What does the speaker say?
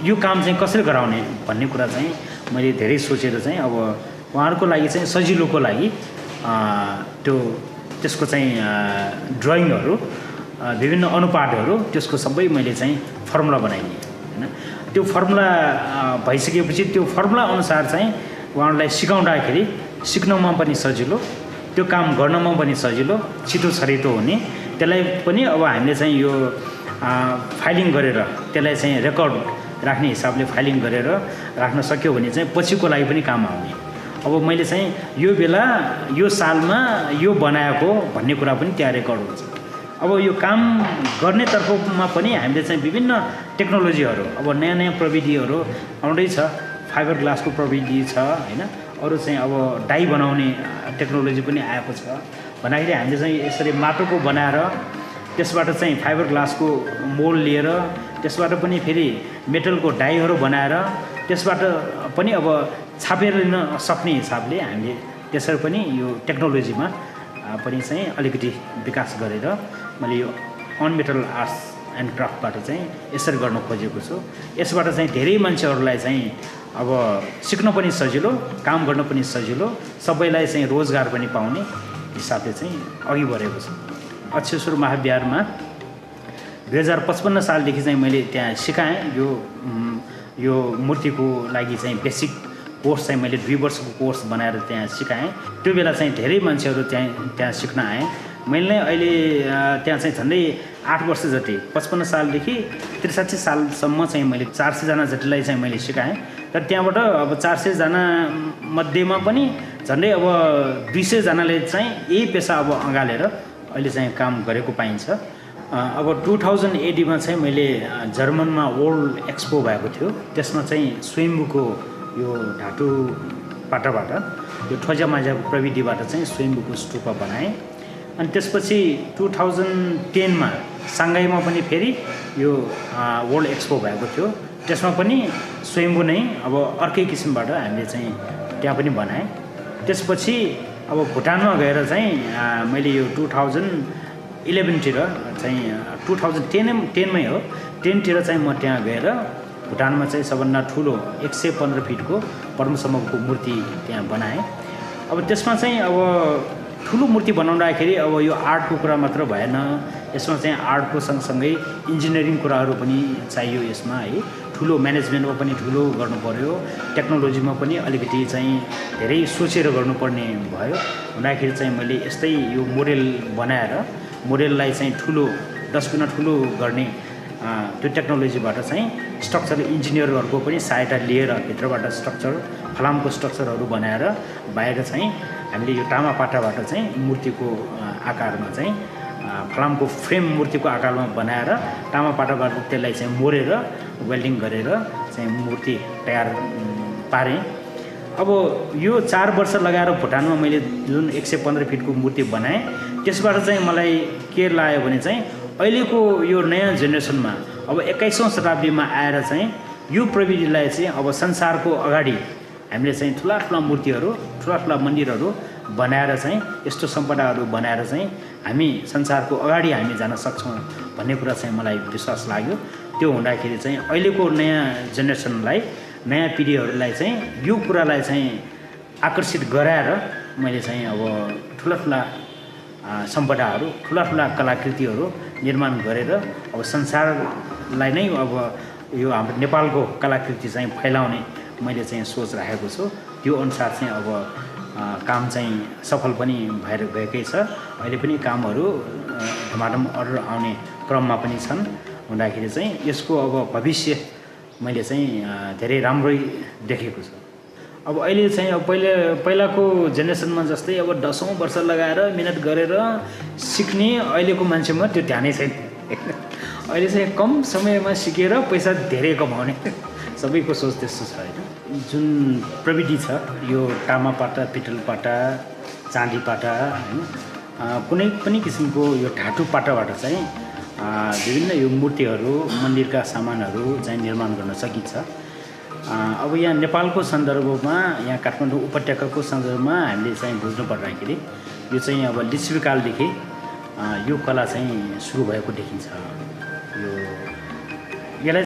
यो काम चाहिँ कसरी गराउने भन्ने कुरा चाहिँ मैले धेरै सोचेर चाहिँ अब उहाँहरूको लागि चाहिँ सजिलोको लागि त्यसको चाहिँ ड्रइङहरू विभिन्न अनुपातहरू त्यसको सबै मैले चाहिँ फर्मुला बनाइदिएँ हैन। त्यो फर्मुला भइसकेपछि त्यो फर्मुला अनुसार चाहिँ उहाँहरूलाई सिकाउँदाखेरि सिक्नमा पनि सजिलो, त्यो काम गर्नमा पनि सजिलो, छिटो छरिटो हुने। त्यसलाई पनि अब हामीले चाहिँ यो फाइलिङ गरेर त्यसलाई चाहिँ रेकर्ड राख्ने हिसाबले फाइलिङ गरेर राख्न सक्यो भने चाहिँ पछिको लागि पनि काम आउने। अब मैले चाहिँ यो बेला यो सालमा यो बनाएको भन्ने कुरा पनि त्यहाँ रेकर्ड हुन्छ। अब यो काम गर्ने तर्फमा पनि हामीले चाहिँ विभिन्न टेक्नोलोजीहरू अब नयाँ नयाँ प्रविधिहरू आउँदैछ। फाइबर ग्लासको प्रविधि छ हैन, अरू चाहिँ अब डाई बनाउने टेक्नोलोजी पनि आएको छ भन्दाखेरि हामीले चाहिँ यसरी माटोको बनाएर त्यसबाट चाहिँ फाइबर ग्लासको मोल्ड लिएर त्यसबाट पनि फेरि मेटलको डाईहरू बनाएर त्यसबाट पनि अब छापेर लिन सक्ने हिसाबले हामीले त्यसरी पनि यो टेक्नोलोजीमा पनि चाहिँ अलिकति विकास गरेर मैले यो अन मेटल आर्ट्स एन्ड क्राफ्टबाट चाहिँ यसरी गर्न खोजेको छु। यसबाट चाहिँ धेरै मान्छेहरूलाई चाहिँ अब सिक्न पनि सजिलो, काम गर्न पनि सजिलो, सबैलाई चाहिँ रोजगार पनि पाउने हिसाबले चाहिँ अघि बढेको छ। अक्षेश्वर महाविहारमा 2055 सालदेखि चाहिँ मैले त्यहाँ सिकाएँ। यो मूर्तिको लागि चाहिँ बेसिक कोर्स चाहिँ मैले 2 वर्षको कोर्स बनाएर त्यहाँ सिकाएँ। त्यो बेला चाहिँ धेरै मान्छेहरू त्यहाँ सिक्न आए। मैले अहिले त्यहाँ चाहिँ झन्डै 8 वर्ष जति 55 सालदेखि 63 सालसम्म चाहिँ मैले 400 जना जतिलाई चाहिँ मैले सिकाएँ। तर त्यहाँबाट अब 400 जना मध्येमा पनि झन्डै अब 200 जनाले चाहिँ यही पेसा अब अँगालेर अहिले चाहिँ काम गरेको पाइन्छ। अब 2080 चाहिँ मैले जर्मनमा वर्ल्ड एक्सपो भएको थियो, त्यसमा चाहिँ स्वयम्भूको यो धातु पाटाबाट यो ठोजामाजाको प्रविधिबाट चाहिँ स्वयम्भूको स्तूपा बनाएँ। अनि त्यसपछि 2010 मा साङ्घाईमा पनि फेरि यो वर्ल्ड एक्सपो भएको थियो, त्यसमा पनि स्वयम्भू नै अब अर्कै किसिमबाट हामीले चाहिँ त्यहाँ पनि बनाएँ। त्यसपछि अब भुटानमा गएर चाहिँ मैले यो 2011 तिर चाहिँ 2010 मै हो 10 तिर चाहिँ म त्यहाँ गएर भुटानमा चाहिँ सबभन्दा ठुलो 115 फिटको परमसम्मको मूर्ति त्यहाँ बनाएँ। अब त्यसमा चाहिँ अब ठुलो मूर्ति बनाउँदाखेरि अब यो आर्टको कुरा मात्र भएन, यसमा चाहिँ आर्टको सँगसँगै इन्जिनियरिङ कुराहरू पनि चाहियो यसमा है। ठुलो म्यानेजमेन्टमा पनि ठुलो गर्नु पर्यो, टेक्नोलोजीमा पनि अलिकति चाहिँ धेरै सोचेर गर्नुपर्ने भयो। हुँदाखेरि चाहिँ मैले यस्तै यो मोडेल बनाएर मोडेललाई चाहिँ ठुलो 10 गुणा ठुलो गर्ने त्यो टेक्नोलोजीबाट चाहिँ स्ट्रक्चरल इन्जिनियरहरूको पनि सहायता लिएर भित्रबाट स्ट्रक्चर फलामको स्ट्रक्चरहरू बनाएर बाहिर चाहिँ हामीले यो तामापाटाबाट चाहिँ मूर्तिको आकारमा चाहिँ फलामको फ्रेम मूर्तिको आकारमा बनाएर तामापाटाबाट त्यसलाई चाहिँ मोरेर वेल्डिङ गरेर चाहिँ मूर्ति तयार पारेँ। अब यो 4 वर्ष लगाएर भुटानमा मैले जुन 115 फिटको मूर्ति बनाएँ, त्यसबाट चाहिँ मलाई के लाग्यो भने चाहिँ अहिलेको यो नयाँ जेनेरेसनमा अब 21औं शताब्दीमा आएर चाहिँ यो प्रविधिलाई चाहिँ अब संसारको अगाडि हामीले चाहिँ ठुला ठुला मूर्तिहरू ठुला ठुला मन्दिरहरू बनाएर चाहिँ यस्तो सम्पदाहरू बनाएर चाहिँ हामी संसारको अगाडि हामी जान सक्छौँ भन्ने कुरा चाहिँ मलाई विश्वास लाग्यो। त्यो हुँदाखेरि चाहिँ अहिलेको नयाँ जेनेरेसनलाई नयाँ पिँढीहरूलाई चाहिँ यो कुरालाई चाहिँ आकर्षित गराएर मैले चाहिँ अब ठुला ठुला सम्पदाहरू ठुला ठुला कलाकृतिहरू निर्माण गरेर अब संसारलाई नै अब यो हाम्रो नेपालको कलाकृति चाहिँ फैलाउने मैले चाहिँ सोच राखेको छु। त्यो अनुसार चाहिँ अब काम चाहिँ सफल पनि भएर गएकै छ। अहिले पनि कामहरू धमाधम अर्डर आउने क्रममा पनि छन्। हुँदाखेरि चाहिँ यसको अब भविष्य मैले चाहिँ धेरै राम्रै देखेको छु। अब अहिले चाहिँ अब पहिलाको जेनेरेसनमा जस्तै अब 10औं वर्ष लगाएर मिहिनेत गरेर सिक्ने अहिलेको मान्छेमा त्यो ध्यानै छैन। अहिले चाहिँ कम समयमा सिकेर पैसा धेरै कमाउने सबैको सोच त्यस्तो छ हैन। जुन प्रविधि छ यो तामापाटा, पितलपाटा, चाँदीपाटा हैन, कुनै पनि किसिमको यो धातु पाटाबाट चाहिँ विभिन्न यो मूर्तिहरू मन्दिरका सामानहरू चाहिँ निर्माण गर्न सकिन्छ। अब यहाँ नेपालको सन्दर्भमा यहाँ काठमाडौँ उपत्यकाको सन्दर्भमा हामीले चाहिँ बुझ्नु पर्दाखेरि यो चाहिँ अब लिच्छवीकालदेखि यो कला चाहिँ सुरु भएको देखिन्छ। यो यसलाई